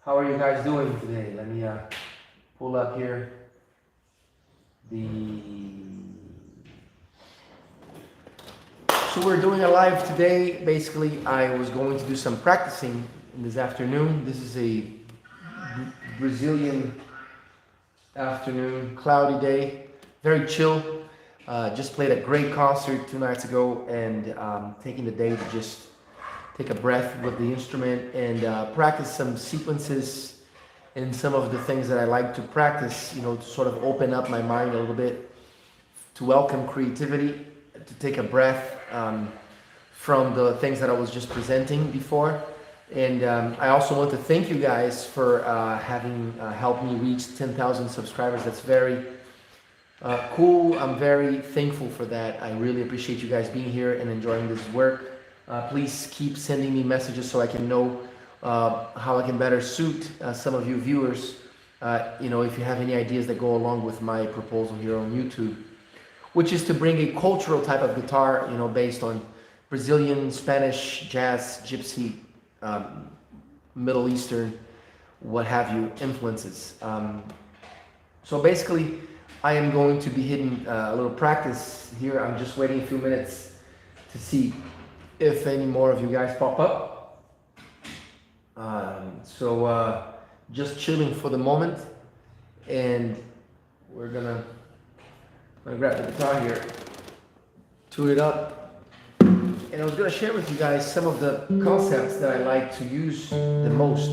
How are you guys doing today? Let me pull up here the... So we're doing a live today. Basically, I was going to do some practicing this afternoon. This is a Brazilian afternoon, cloudy day, very chill. Just played a great concert 2 nights ago, and taking the day to just take a breath with the instrument and practice some sequences and some of the things that I like to practice, to sort of open up my mind a little bit, to welcome creativity, to take a breath from the things that I was just presenting before. And I also want to thank you guys for having helped me reach 10,000 subscribers. That's very cool. I'm very thankful for that. I really appreciate you guys being here and enjoying this work. Please keep sending me messages so I can know how I can better suit some of you viewers. If you have any ideas that go along with my proposal here on YouTube, which is to bring a cultural type of guitar, based on Brazilian, Spanish, jazz, gypsy, Middle Eastern, what have you, influences. So basically, I am going to be hitting a little practice here. I'm just waiting a few minutes to see if any more of you guys pop up. Just chilling for the moment, and I'm gonna grab the guitar here, tune it up, and I was gonna share with you guys some of the concepts that I like to use the most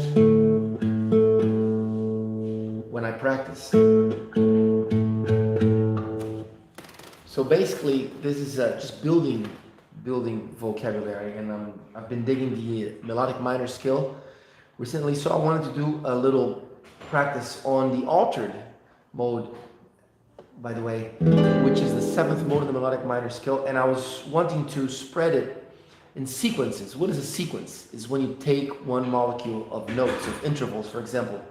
when I practice. So basically, this is just building vocabulary, and I've been digging the melodic minor scale recently, so I wanted to do a little practice on the altered mode, by the way, which is the 7th mode of the melodic minor scale, and I was wanting to spread it in sequences. What is a sequence? Is when you take one molecule of notes, of intervals. For example,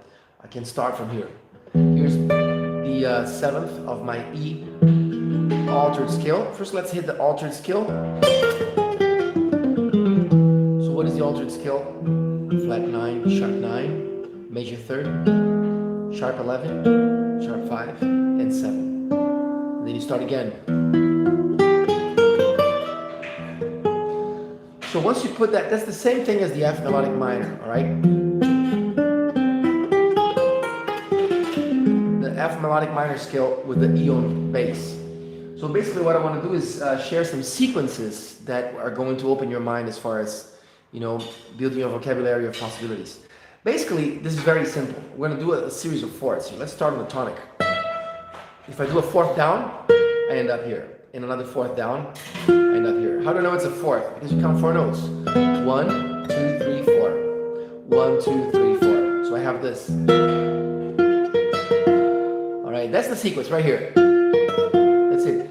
I can start from here. Here's the 7th of my E altered scale. First, let's hit the altered scale. So what is the altered scale? Flat 9, sharp 9, major 3rd, sharp 11, sharp 5, and 7. And then you start again. So once you put that, that's the same thing as the F melodic minor, all right? The F melodic minor scale with the E on bass. So basically what I want to do is share some sequences that are going to open your mind as far as, building your vocabulary of possibilities. Basically, this is very simple. We're going to do a series of fourths here. Let's start on the tonic. If I do a fourth down, I end up here. And another fourth down, I end up here. How do I know it's a fourth? Because you count 4 notes. 1, 2, 3, 4. 1, 2, 3, 4. So I have this. All right, that's the sequence right here. That's it.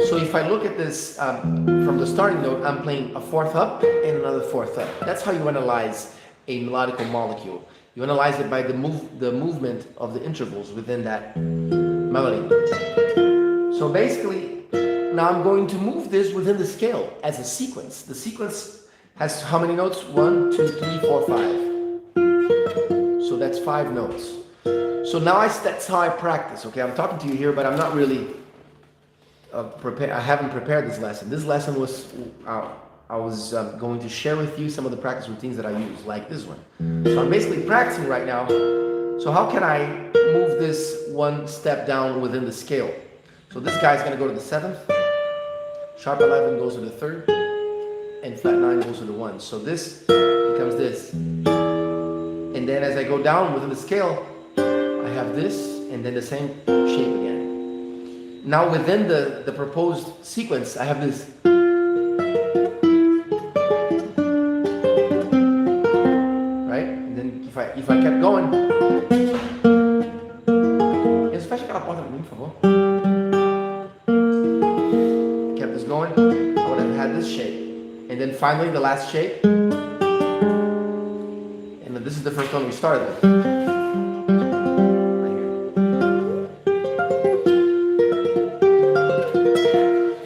So if I look at this from the starting note, I'm playing a fourth up and another fourth up. That's how you analyze a melodical molecule. You analyze it by the movement of the intervals within that melody. So basically, now I'm going to move this within the scale as a sequence. The sequence has how many notes? 1, 2, 3, 4, 5. So that's 5 notes. So now that's how I practice. Okay, I'm talking to you here, but I'm not really prepared. I haven't prepared this lesson. This lesson was I was going to share with you some of the practice routines that I use, like this one. So I'm basically practicing right now. So how can I move this one step down within the scale? So this guy's going to go to the 7th, sharp 11 goes to the 3rd, and flat 9 goes to the 1. So this becomes this. And then as I go down within the scale, I have this, and then the same shape again. Now within the proposed sequence, I have this. Right? And then if I kept going, fecha aquela porta pra mim, por favor. Kept this going, I would have had this shape. And then finally the last shape. And this is the first one we started with.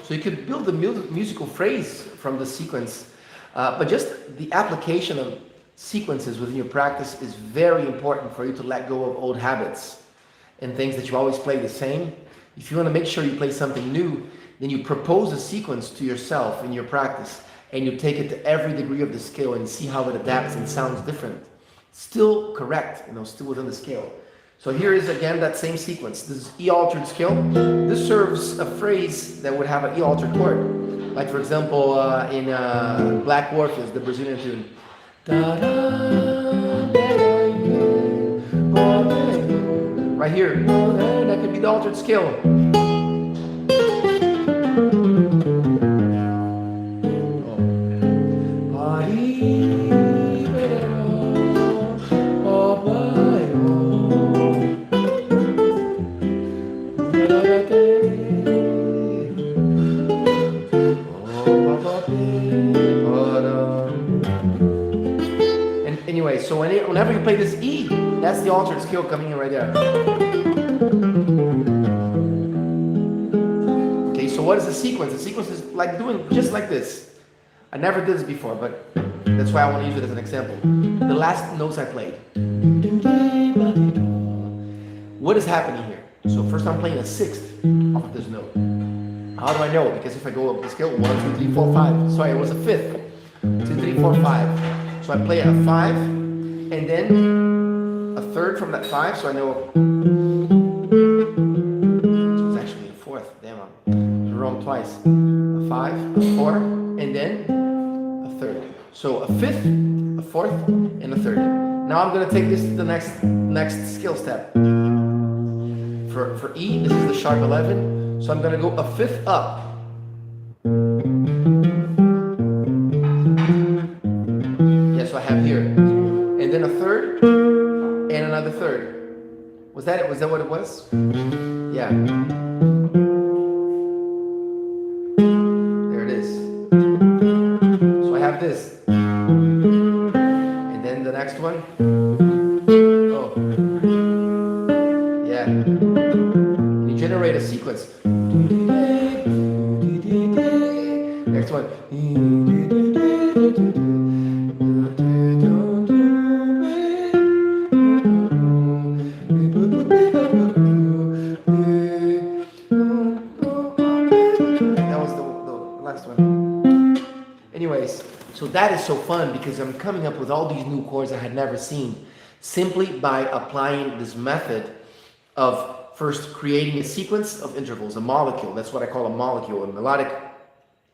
So you could build the musical phrase from the sequence, but just the application sequences within your practice is very important for you to let go of old habits and things that you always play the same. If you want to make sure you play something new, then you propose a sequence to yourself in your practice and you take it to every degree of the scale and see how it adapts and sounds different. Still correct, still within the scale. So here is again that same sequence. This is E altered scale. This serves a phrase that would have an E altered chord. Like for example, in Black Orpheus, the Brazilian tune. Right here, that could be the altered scale. Anyway, so whenever you play this E, that's the altered scale coming in right there. Okay, so what is the sequence? The sequence is like doing just like this. I never did this before, but that's why I want to use it as an example. The last notes I played. What is happening here? So first I'm playing a sixth off of this note. How do I know? Because if I go up the scale, 1, 2, 3, 4, 5. Sorry, it was a fifth. 2, 3, 4, 5. So I play a 5, and then a third from that 5, so I know. So it's actually a fourth. Damn, I'm wrong twice. A 5, a 4, and then a third. So a fifth, a fourth, and a third. Now I'm gonna take this to the next skill step. For E, this is the sharp 11. So I'm gonna go a fifth up. So I have here, and then a third, and another third. Was that it? Was that what it was? Yeah. There it is. So I have this, and then the next one. Oh, yeah. And you generate a sequence. Next one. Anyways, so that is so fun because I'm coming up with all these new chords I had never seen simply by applying this method of first creating a sequence of intervals, a molecule. That's what I call a molecule. A melodic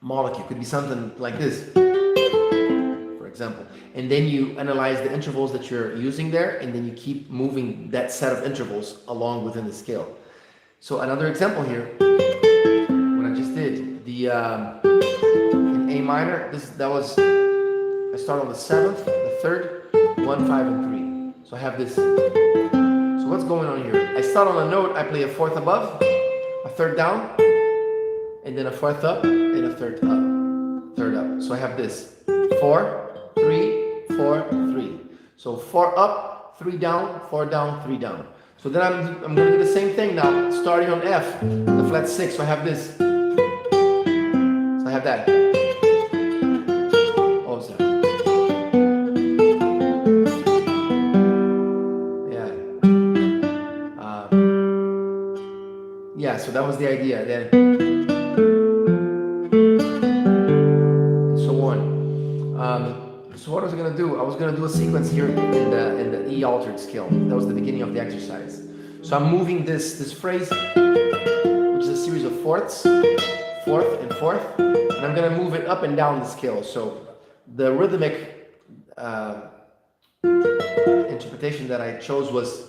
molecule could be something like this, for example. And then you analyze the intervals that you're using there, and then you keep moving that set of intervals along within the scale. So another example here, what I just did, the in A minor, I start on the 7th, the 3rd, 1, 5, and 3. So I have this. So what's going on here? I start on a note, I play a 4th above, a 3rd down, and then a 4th up, and a 3rd up, 3rd up. So I have this, 4, 3, 4, 3. So 4 up, 3 down, 4 down, 3 down. So then I'm going to do the same thing now, starting on F, the flat 6. So I have this. So I have that. Oh, sorry. Yeah, so that was the idea. Then, and so on. So what was I going to do? I was going to do a sequence here in the E altered scale. That was the beginning of the exercise. So I'm moving this phrase, which is a series of fourths, 4th and 4th, and I'm going to move it up and down the scale. So the rhythmic interpretation that I chose was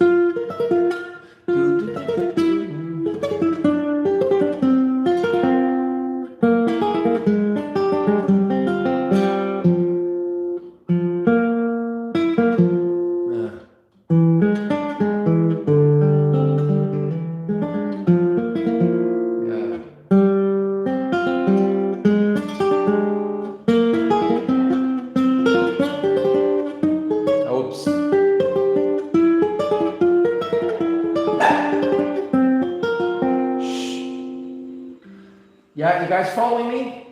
yeah, you guys following me?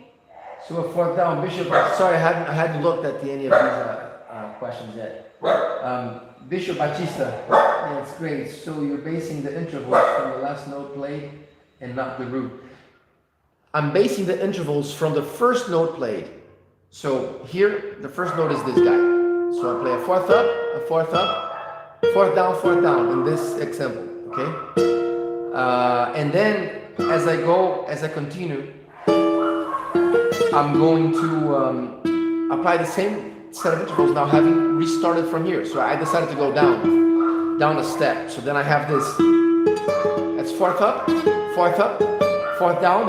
So a 4th down, bishop. Sorry, I hadn't looked at any of these questions yet. Bishop Batista, yeah, it's great. So you're basing the intervals from the last note played and not the root. I'm basing the intervals from the first note played. So here, the first note is this guy. So I play a fourth up, fourth down in this example, okay? And then as I continue, I'm going to apply the same set of intervals now having restarted from here. So I decided to go down a step. So then I have this, that's fourth up, fourth down.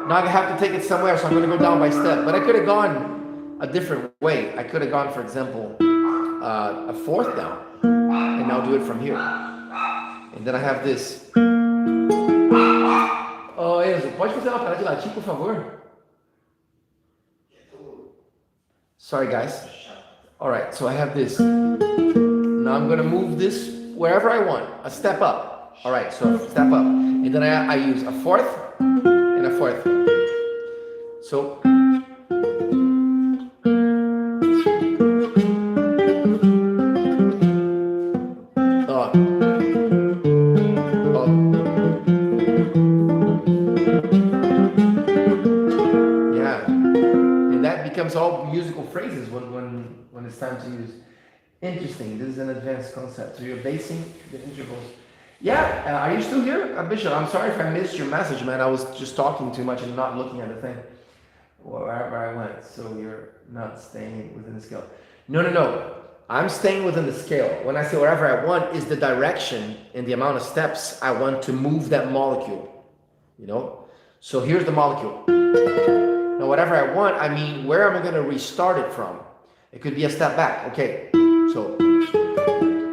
Now I have to take it somewhere, so I'm going to go down by step. But I could have gone a different way. I could have gone, for example, a fourth down, and I'll do it from here. And then I have this. Oh, Enzo, pode fazer uma parada de latim, por favor? Sorry, guys. All right, so I have this. Now I'm going to move this wherever I want, a step up. All right, so step up. And then I use a fourth and a fourth. So. Yeah. And that becomes all musical phrases when it's time to use. Interesting. This is an advanced concept. So you're basing the intervals. Yeah, are you still here? Bishop, I'm sorry if I missed your message, man. I was just talking too much and not looking at the thing. Wherever I went. So you're not staying within the scale. No. I'm staying within the scale. When I say wherever I want is the direction and the amount of steps I want to move that molecule. You know? So here's the molecule. Now whatever I want, I mean, where am I going to restart it from? It could be a step back. Okay. So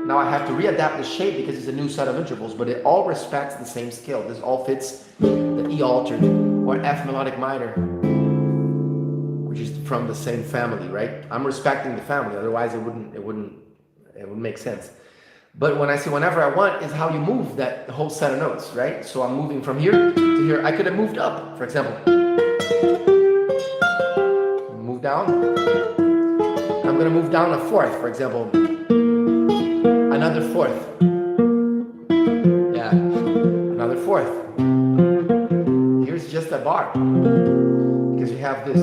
now I have to readapt the shape because it's a new set of intervals, but it all respects the same scale. This all fits the E altered or F melodic minor, which is from the same family, right? I'm respecting the family, otherwise it wouldn't make sense. But when I say whenever I want is how you move that whole set of notes, right? So I'm moving from here to here. I could have moved up, for example. Move down. I'm going to move down a fourth, for example. Another fourth. Yeah, another fourth. Here's just a bar. Because you have this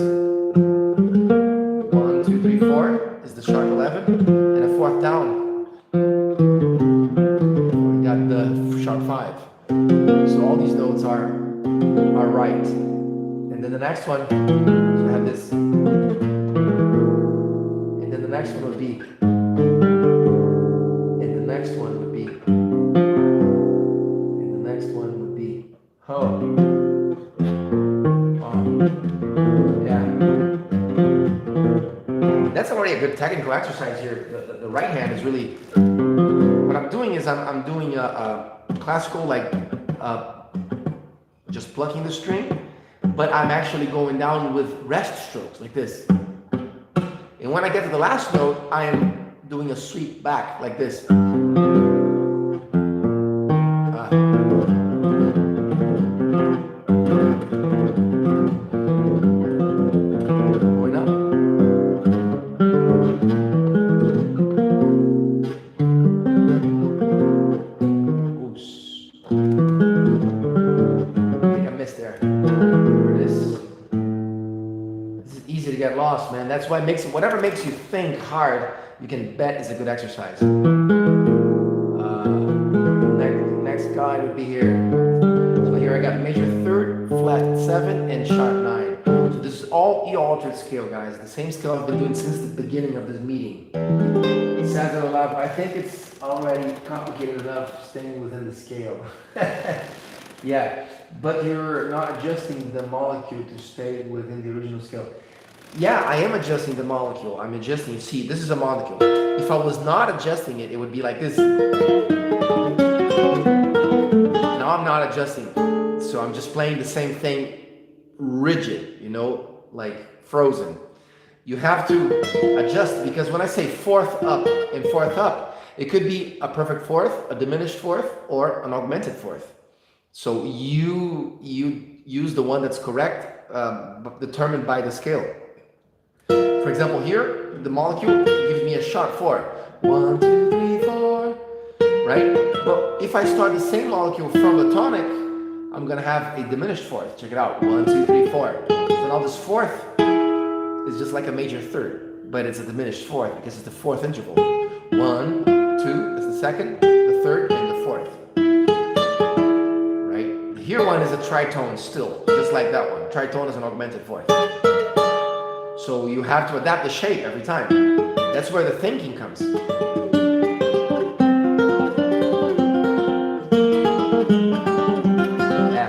1, 2, 3, 4 is the sharp 11, and a fourth down. We got the sharp 5. So all these notes are right. And then the next one, so I have this. And then the next one would be. That's already a good technical exercise here. The right hand is really, what I'm doing is I'm doing a classical, like just plucking the string, but I'm actually going down with rest strokes like this. And when I get to the last note, I am doing a sweep back like this. Man, that's why whatever makes you think hard, you can bet is a good exercise. Next guide would be here. So here I got major third, flat 7, and sharp 9. So this is all E altered scale, guys. The same scale I've been doing since the beginning of this meeting. Says it aloud, I think it's already complicated enough staying within the scale. Yeah, but you're not adjusting the molecule to stay within the original scale. Yeah, I am adjusting the molecule. I'm adjusting. See, this is a molecule. If I was not adjusting it, it would be like this. Now I'm not adjusting. So I'm just playing the same thing rigid, you know, like frozen. You have to adjust because when I say fourth up and fourth up, it could be a perfect fourth, a diminished fourth, or an augmented fourth. So you use the one that's correct, determined by the scale. For example, here, the molecule gives me a sharp 4. 1, 2, 3, 4, right? But if I start the same molecule from the tonic, I'm gonna have a diminished fourth. Check it out, 1, 2, 3, 4. So now this fourth is just like a major third, but it's a diminished fourth because it's the fourth interval. 1, 2 is the second, the third, and the fourth. Right? Here one is a tritone still, just like that one. Tritone is an augmented fourth. So you have to adapt the shape every time. That's where the thinking comes. Yeah.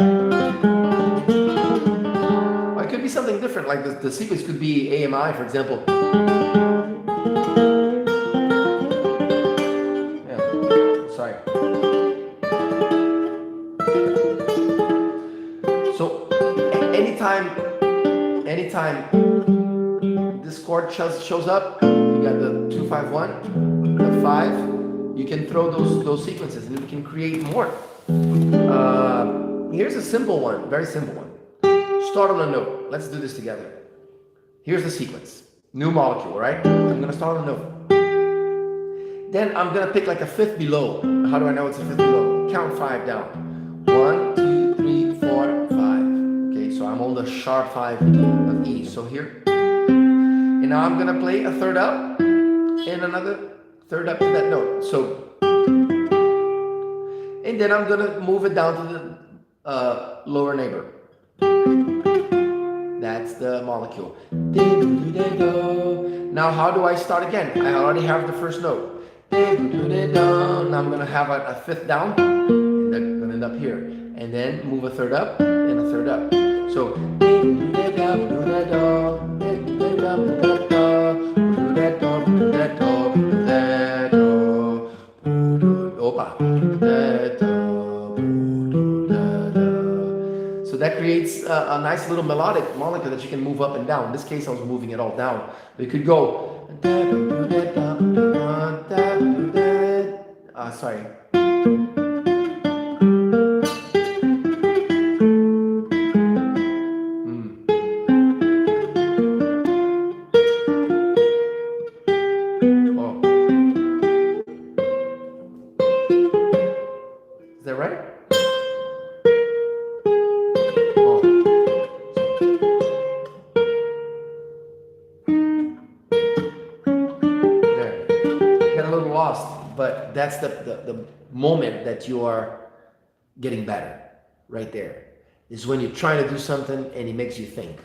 Or it could be something different, like the sequence could be AMI, for example. Yeah, sorry. So anytime this chord shows up, you got the 2, 5, 1, the 5. You can throw those sequences, and you can create more. Here's a simple one, very simple one. Start on a note. Let's do this together. Here's the sequence. New molecule, right? I'm gonna start on a note. Then I'm gonna pick like a fifth below. How do I know it's a fifth below? Count 5 down. 1, 2, 3, 4, 5. Okay, so I'm on the sharp 5 of E. So here. And now I'm gonna play a third up and another third up to that note. So, and then I'm gonna move it down to the lower neighbor. That's the molecule. Now how do I start again? I already have the first note. Now I'm gonna have a fifth down, and then gonna end up here. And then move a third up and a third up. So so that creates a nice little melodic molecule that you can move up and down. In this case, I was moving it all down. But you could go. Sorry. Is that right? But that's the moment that you are getting better, right there. Is when you're trying to do something and it makes you think.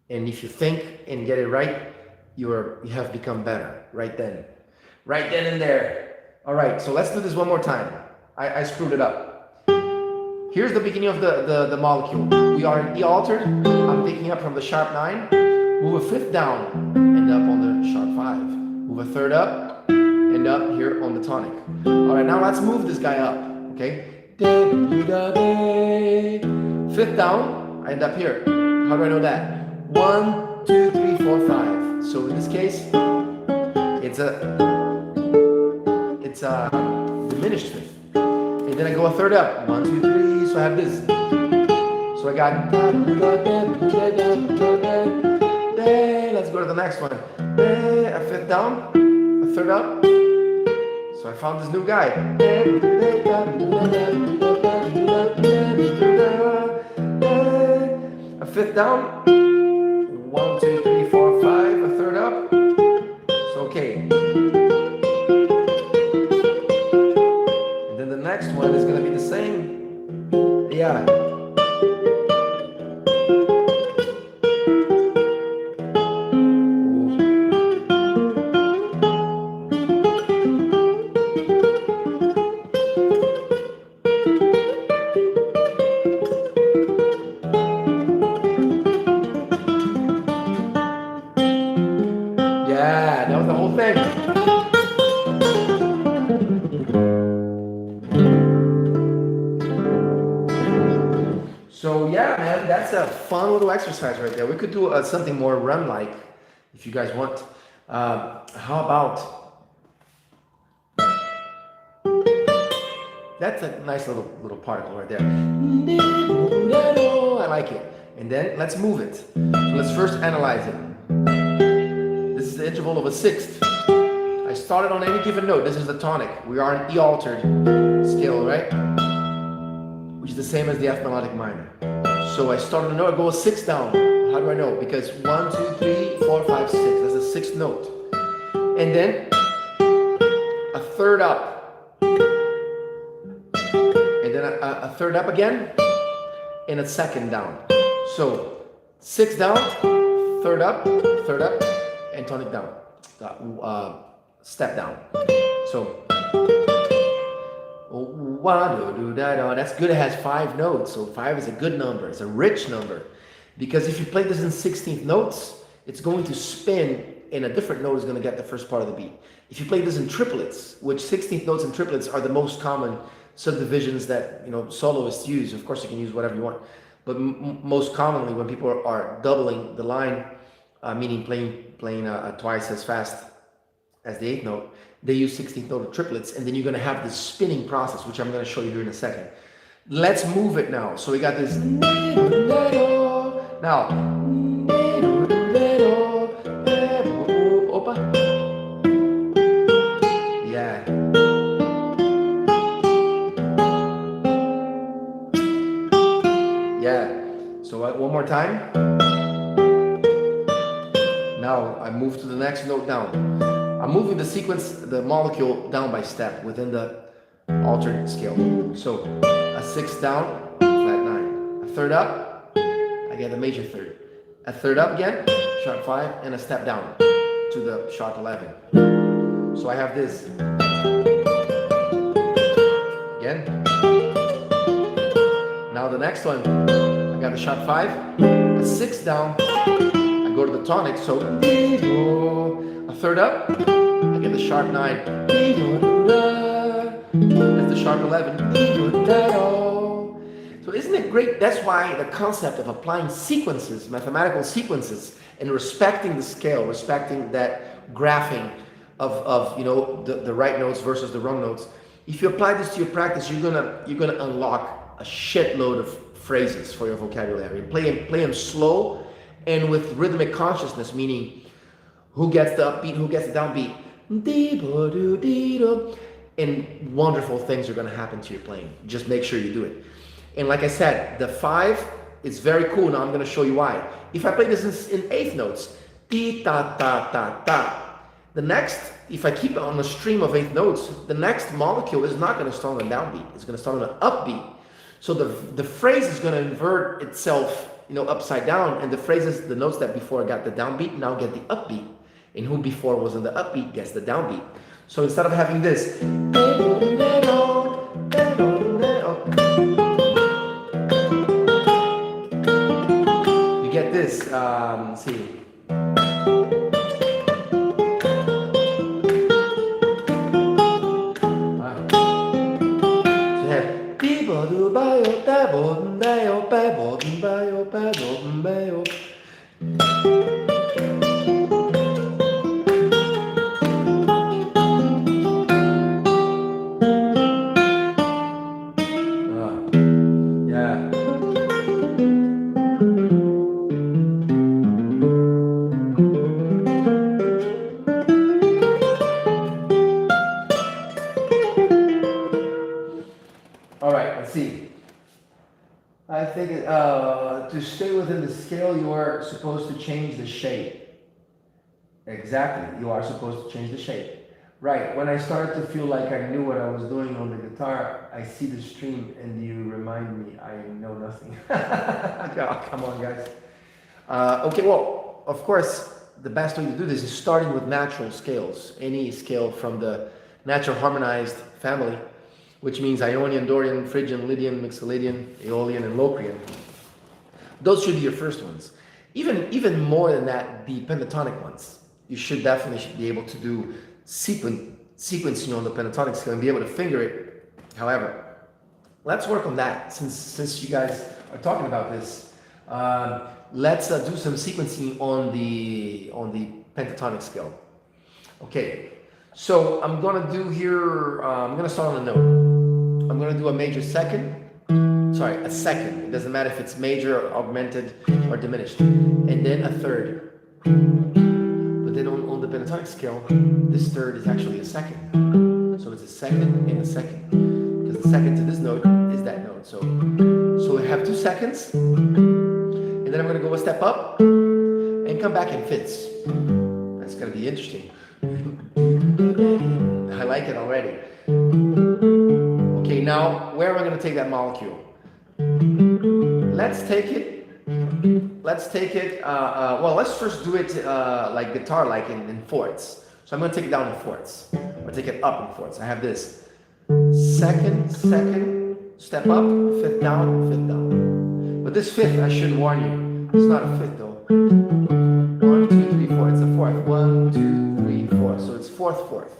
And if you think and get it right, you have become better right then. Right then and there. All right, so let's do this one more time. I screwed it up. Here's the beginning of the molecule. We are in E altered. I'm picking up from the sharp 9. Move a fifth down, end up on the sharp 5. Move a third up, end up here on the tonic. All right, now let's move this guy up, okay? Fifth down, I end up here. How do I know that? 1, 2, 3, 4, 5. So in this case, it's a diminished fifth. And then I go a third up. 1, 2, 3, so I have this. So I got, let's go to the next one. A fifth down, a third up. So I found this new guy. A fifth down. 1, 2, 3, 4, 5. A third up. So okay. And then the next one is gonna be the same. Yeah. Yeah, that was the whole thing. So yeah, man, that's a fun little exercise right there. We could do something more run-like if you guys want. How about... That's a nice little particle right there. I like it. And then let's move it. So let's first analyze it. the interval of a sixth. I started on any given note. This is the tonic. We are an E altered scale, right? Which is the same as the F melodic minor. So I start on a note, I go a sixth down. How do I know? Because 1, 2, 3, 4, 5, 6. That's a sixth note. And then a third up. And then a third up again. And a second down. So sixth down, third up, and tonic down. Step down. So that's good. It has 5 notes. So 5 is a good number. It's a rich number. Because if you play this in 16th notes, it's going to spin, and a different note is going to get the first part of the beat. If you play this in triplets, which 16th notes and triplets are the most common subdivisions that soloists use. Of course, you can use whatever you want, but most commonly when people are doubling the line, meaning playing twice as fast as the 8th note, they use 16th note triplets, and then you're going to have this spinning process, which I'm going to show you here in a second. Let's move it now. So we got this now. Yeah. Yeah. So one more time. Now I move to the next note down. I'm moving the sequence, the molecule down by step within the alternate scale. So a sixth down, flat 9. A third up, I get a major third. A third up again, sharp 5, and a step down to the sharp 11. So I have this. Again. Now the next one, I got a sharp 5, a sixth down, I go to the tonic, so a third up, I get the sharp 9, that's the sharp 11. So isn't it great? That's why the concept of applying sequences, mathematical sequences, and respecting the scale, respecting that graphing of the right notes versus the wrong notes. If you apply this to your practice, you're gonna unlock a shitload of phrases for your vocabulary. Play them slow and with rhythmic consciousness, meaning who gets the upbeat, who gets the downbeat, and wonderful things are going to happen to your playing. Just make sure you do it. And like I said, the 5 is very cool. Now I'm going to show you why. If I play this in 8th notes, ti ta ta ta ta. The next, if I keep it on a stream of 8th notes, the next molecule is not going to start on a downbeat. It's going to start on an upbeat. So the phrase is going to invert itself, upside down, and the notes that before got the downbeat now get the upbeat, and who before was in the upbeat gets the downbeat. So instead of having this, you get this. Let's see. All right, let's see. I think to stay within the scale, you are supposed to change the shape. Exactly, you are supposed to change the shape. Right, when I started to feel like I knew what I was doing on the guitar, I see the stream and you remind me I know nothing. Oh, come on, guys. Okay, well, of course, the best way to do this is starting with natural scales. Any scale from the natural harmonized family, which means Ionian, Dorian, Phrygian, Lydian, Mixolydian, Aeolian, and Locrian. Those should be your first ones. Even more than that, the pentatonic ones. You should definitely be able to do sequencing on the pentatonic scale and be able to finger it. However, let's work on that. Since you guys are talking about this, let's do some sequencing on the pentatonic scale. Okay. So I'm gonna do here, I'm gonna start on a note. I'm gonna do a major second, a second. It doesn't matter if it's major, augmented, or diminished. And then a third. But then on the pentatonic scale, this third is actually a second. So it's a second and a second. Because the second to this note is that note. So we have 2 seconds. And then I'm going to go a step up and come back in fifths. That's going to be interesting. I like it already. Okay, now where am I going to take that molecule? Let's take it, well, let's first do it like guitar, like in fourths. So I'm going to take it down in fourths. Or take it up in fourths. I have this. Second, step up, fifth down, fifth down. But this fifth, I should warn you, it's not a fifth though. 1, 2, 3, 4, it's a fourth. 1, 2, 3, 4. So it's fourth, fourth.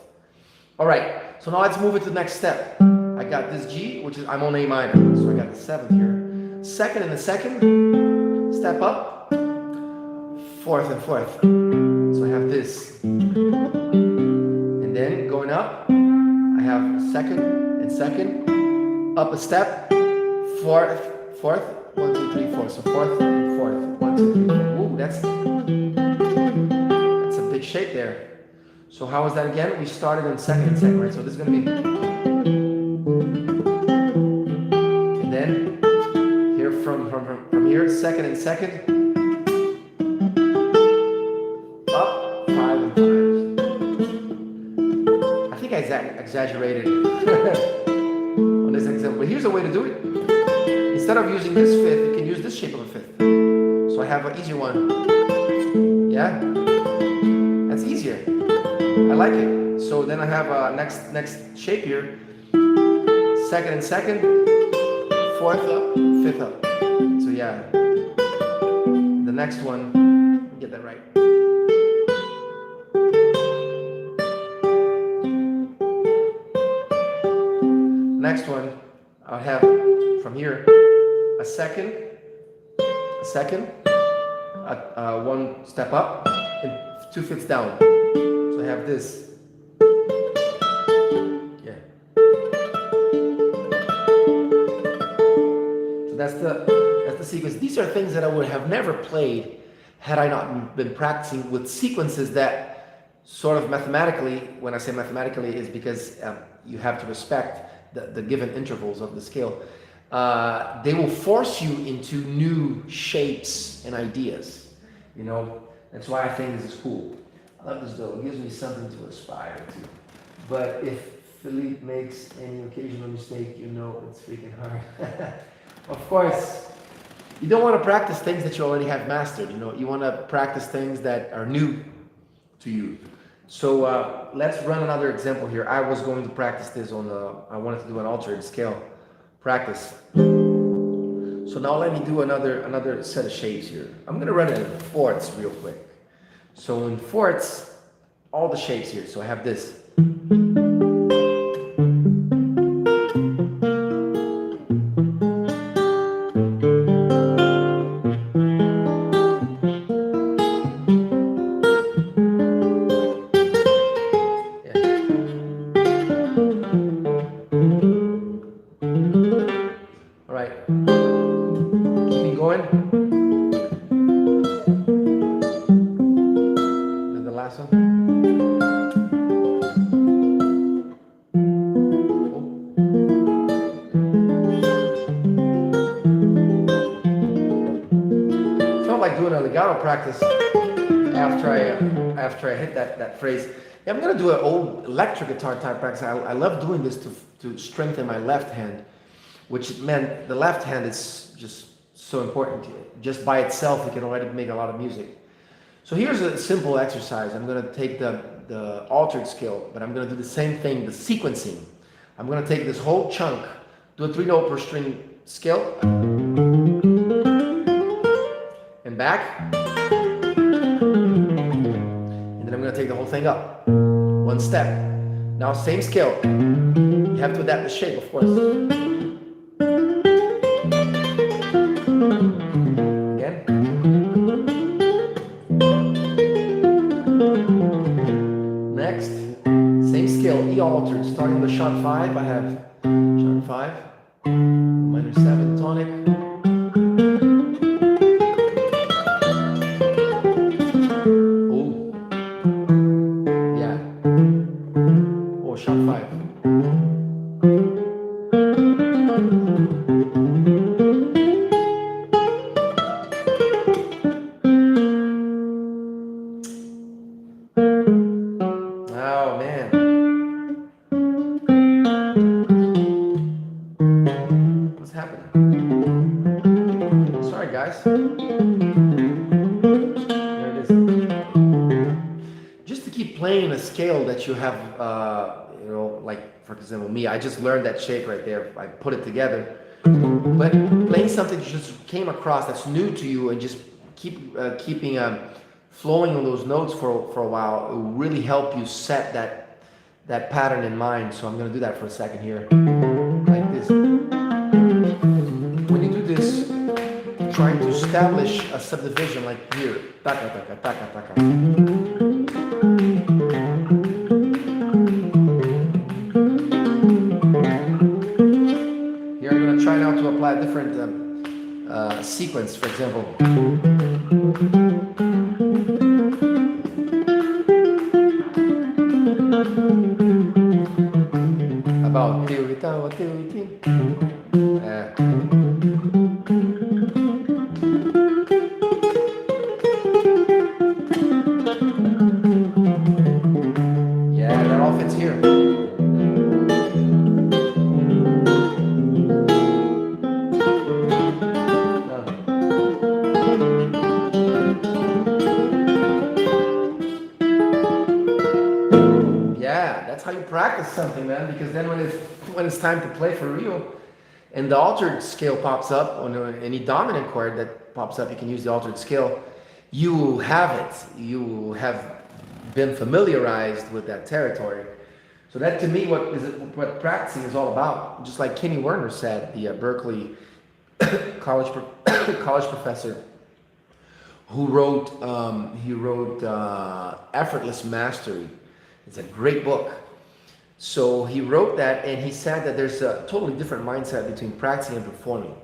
All right, so now let's move it to the next step. I got this G, which is, I'm on A minor, so I got the 7th here. Second and the second, step up, fourth and fourth. So I have this. And then going up, I have second and second, up a step, fourth, 1, 2, 3, 4. So fourth and fourth, 1, 2, 3, 4. Ooh, that's a big shape there. So how was that again? We started on second and second, right? So this is going to be, and then here from here, second and second, up, 5 and 5. I think I exaggerated on this example, but here's a way to do it. Instead of using this fifth, you can use this shape of a fifth. So I have an easier one. Yeah, that's easier. I like it. So then I have next shape here. Second and second, fourth up, fifth up. So yeah, the next one, get that right. Next one, I'll have from here a second, one step up, and 2 fifths down. So I have this. Yeah. So that's the sequence. These are things that I would have never played had I not been practicing with sequences that sort of mathematically, when I say mathematically, is because you have to respect the given intervals of the scale. They will force you into new shapes and ideas. You know, that's why I think this is cool. I love this though, it gives me something to aspire to. But if Felipe makes any occasional mistake, you know it's freaking hard. Of course, you don't want to practice things that you already have mastered, you know. You want to practice things that are new to you. So let's run another example here. I was going to practice this on I wanted to do an altered scale practice. So now let me do another set of shapes here. I'm going to run it in fourths real quick. So in fourths, all the shapes here. So I have this. All right. Keep going. Like doing a legato practice after I hit that phrase. Yeah, I'm gonna do an old electric guitar type practice. I love doing this to strengthen my left hand, which meant the left hand is just so important. Just by itself, you can already make a lot of music. So here's a simple exercise. I'm gonna take the altered scale, but I'm gonna do the same thing, the sequencing. I'm gonna take this whole chunk, do a 3-note per string scale. And back, and then I'm going to take the whole thing up, one step. Now same scale, you have to adapt the shape, of course. Again. Next, same scale, E altered, starting with sharp 5, I have sharp 5, minor 7 tonic. sharp 5. Oh man. What's happening? Sorry guys. There it is. Just to keep playing a scale that you have, you know, like for example me, I just learned that shape right there. I put it together. But playing something you just came across that's new to you and just keeping flowing on those notes for a while, it will really help you set that pattern in mind. So I'm going to do that for a second here, like this. When you do this, trying to establish a subdivision like here, taka, taka, taka, taka. Here I'm going to try now to apply a different sequence, for example. About yeah, that all fits here. Yeah, that's how you practice something, man. Because then when it's time to play for real, and the altered scale pops up on any dominant chord that pops up, you can use the altered scale. You have it. You have been familiarized with that territory. So that to me, what practicing is all about. Just like Kenny Werner said, the Berkeley college professor, who wrote Effortless Mastery. It's a great book. So he wrote that, and he said that there's a totally different mindset between practicing and performing.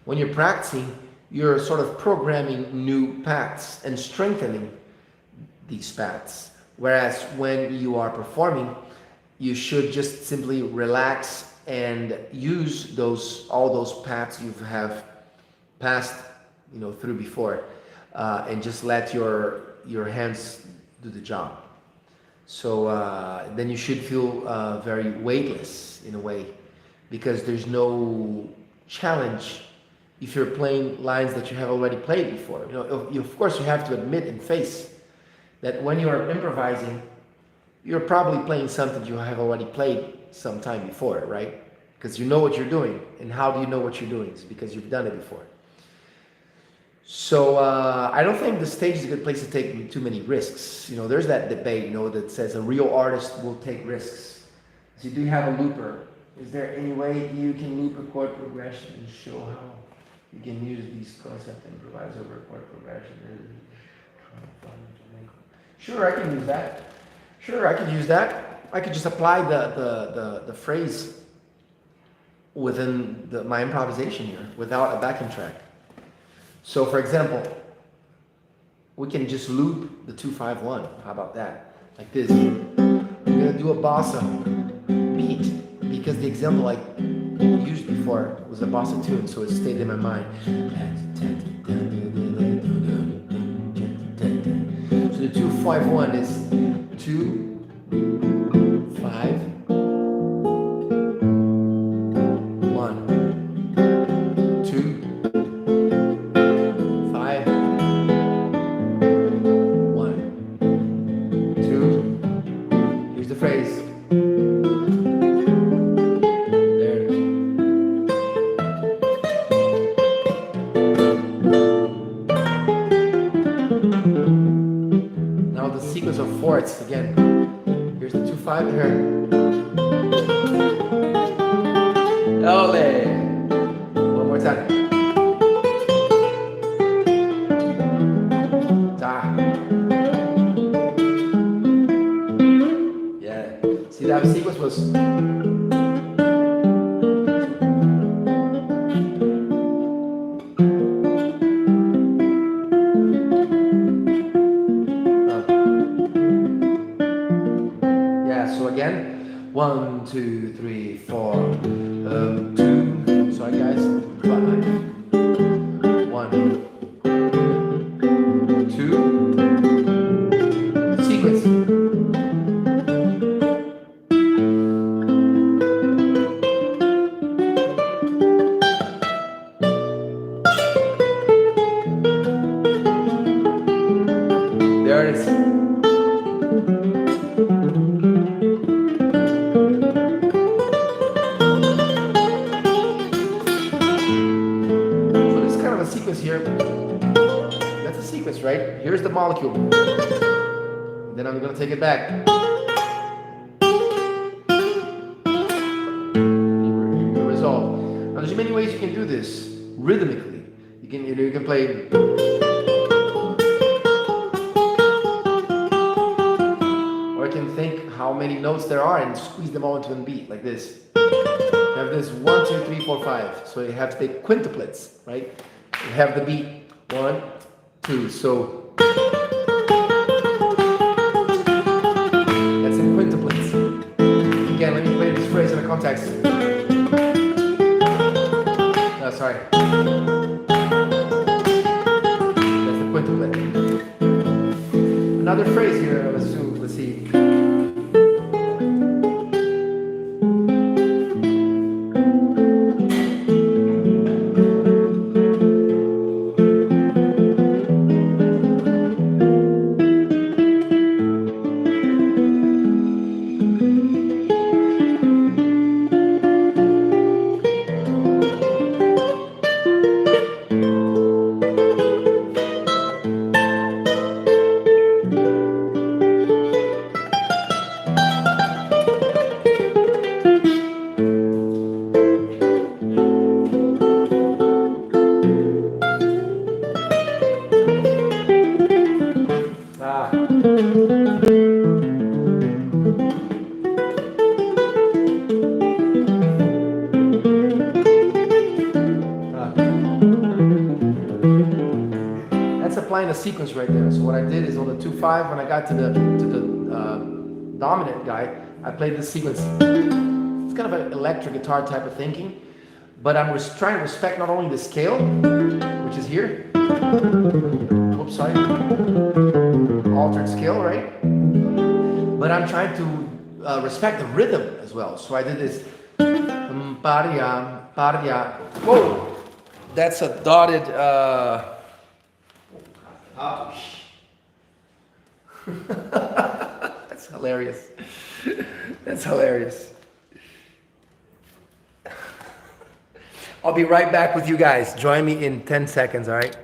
When you're practicing, you're sort of programming new paths and strengthening these paths. Whereas when you are performing, you should just simply relax and use all those paths you have passed, through before, and just let your hands do the job. So then you should feel very weightless in a way, because there's no challenge if you're playing lines that you have already played before. Of course, you have to admit and face that when you are improvising, you're probably playing something you have already played some time before, right? Because you know what you're doing. And how do you know what you're doing? It's because you've done it before. So I don't think the stage is a good place to take too many risks. There's that debate, that says a real artist will take risks. So do you have a looper? Is there any way you can loop a chord progression and show how you can use these concepts and improvise over a chord progression? Sure, I can use that. I could just apply the phrase within my improvisation here without a backing track. So for example, we can just loop the 2-5-1. How about that? Like this. We're gonna do a bossa beat because the example I used before was a bossa tune, so it stayed in my mind. So the 2-5-1 is 2, 5, 1, 2, 5, 1, 2. Here's the phrase. There it is. Now the sequence of fourths again. Here's the 2-5 here. Ole! One more time. Da. Yeah. See, that sequence was. 1, 2, 3, 4. 2. Sorry guys. 5. 1, 2. Sequence. There it is. So this is kind of a sequence here. That's a sequence, right? Here's the molecule. Then I'm going to take it back. You resolve. Now there's many ways you can do this rhythmically. You can play. Think how many notes there are and squeeze them all into one beat like this. You have this 1, 2, 3, 4, 5. So you have to take quintuplets, right? You have the beat 1, 2. So that's in quintuplets. Again, let me play this phrase in a context. Sorry. That's the quintuplet. Another phrase here. Let's see. Applying a sequence right there. So what I did is on the 2/5, when I got to the dominant guy, I played this sequence. It's kind of an electric guitar type of thinking, but I'm trying to respect not only the scale, which is here. Oops, sorry. Altered scale, right? But I'm trying to respect the rhythm as well. So I did this. Whoa, that's a dotted. That's hilarious. That's hilarious. I'll be right back with you guys. Join me in 10 seconds, all right?